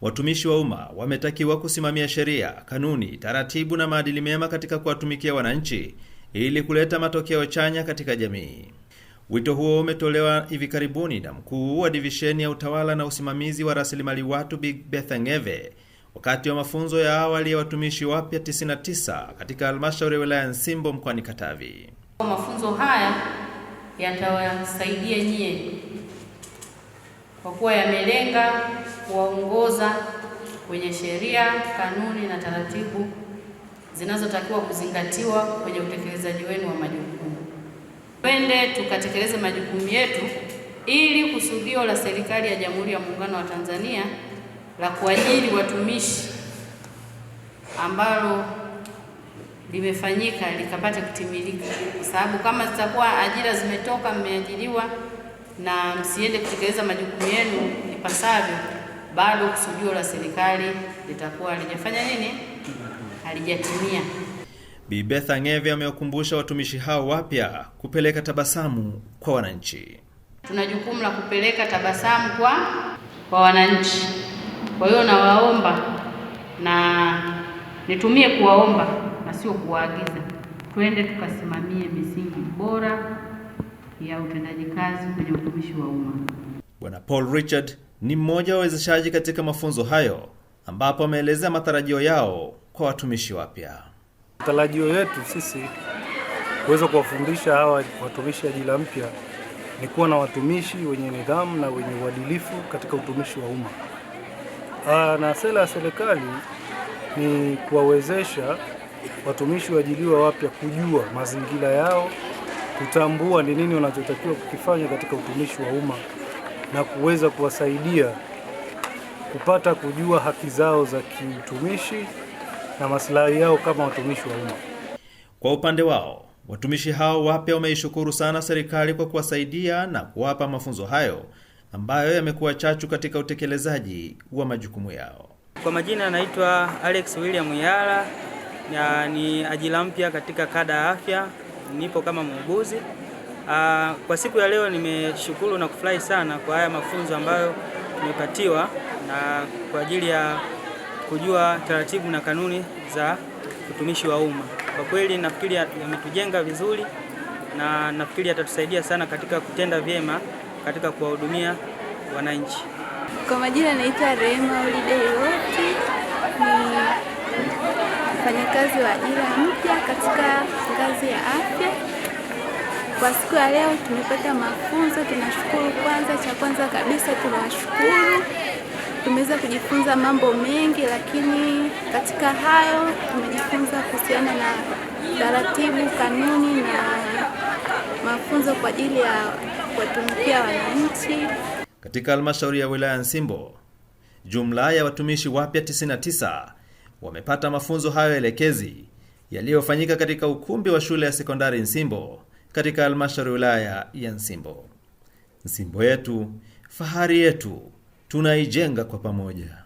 Watumishi wa umma wametakiwa kusimamia sheria, kanuni, taratibu na maadili mema katika kuwatumikia wananchi ili kuleta matokeo chanya katika jamii. Wito huo umetolewa hivi karibuni na mkuu wa divisheni ya utawala na usimamizi wa rasilimali watu Bi Betha Ng'eve wakati wa mafunzo ya awali ya watumishi wapya 99 katika halmashauri ya wilaya Nsimbo mkoani Katavi. Mafunzo haya yatawasaidia nyie kwa kuwa yamelenga kuwaongoza kwenye sheria, kanuni na taratibu zinazotakiwa kuzingatiwa kwenye utekelezaji wenu wa majukumu. Twende tukatekeleze majukumu yetu ili kusudio la serikali ya Jamhuri ya Muungano wa Tanzania la kuajiri watumishi ambalo limefanyika likapate kutimilika, kwa sababu kama zitakuwa ajira zimetoka, mmeajiriwa na msiende kutekeleza majukumu yenu ipasavyo, bado kusudio la serikali litakuwa halijafanya nini? Halijatimia. Bi Betha Ng'eve amewakumbusha watumishi hao wapya kupeleka tabasamu kwa wananchi. Tuna jukumu la kupeleka tabasamu kwa wananchi. Kwa hiyo nawaomba na nitumie kuwaomba na sio kuwaagiza, twende tukasimamie misingi bora ya utendaji kazi kwenye utumishi wa umma. Bwana Paul Richard ni mmoja wa wawezeshaji katika mafunzo hayo, ambapo ameeleza matarajio yao kwa watumishi wapya. Matarajio yetu sisi kuweza kuwafundisha hawa watumishi ajira mpya ni kuwa na watumishi wenye nidhamu na wenye uadilifu katika utumishi wa umma. Na sera ya serikali ni kuwawezesha watumishi waajiriwa wapya kujua mazingira yao, kutambua ni nini wanachotakiwa kukifanya katika utumishi wa umma na kuweza kuwasaidia kupata kujua haki zao za kiutumishi na maslahi yao kama watumishi wa umma. Kwa upande wao, watumishi hao wapya wameishukuru sana serikali kwa kuwasaidia na kuwapa mafunzo hayo ambayo yamekuwa chachu katika utekelezaji wa majukumu yao. Kwa majina anaitwa Alex William Yala, ni ajira mpya katika kada ya afya, nipo kama muuguzi. Kwa siku ya leo nimeshukuru na kufurahi sana kwa haya mafunzo ambayo tumepatiwa na kwa ajili ya kujua taratibu na kanuni za utumishi wa umma. Kwa kweli nafikiri yametujenga vizuri na nafikiri yatatusaidia sana katika kutenda vyema katika kuwahudumia wananchi. Kwa majina naitwa Rema Holiday Loti, ni mfanyakazi wa ajira mpya katika ngazi ya afya. Kwa siku ya leo tumepata mafunzo, tunashukuru. Cha kwanza kabisa tunawashukuru. Tumeweza kujifunza mambo mengi, lakini katika hayo tumejifunza kuhusiana na taratibu, kanuni na mafunzo kwa ajili ya kuwatumikia wananchi. Katika halmashauri ya wilaya Nsimbo, jumla ya watumishi wapya 99 wamepata mafunzo hayo elekezi yaliyofanyika katika ukumbi wa shule ya sekondari Nsimbo katika halmashauri ya wilaya ya Nsimbo. Nsimbo yetu, fahari yetu, tunaijenga kwa pamoja.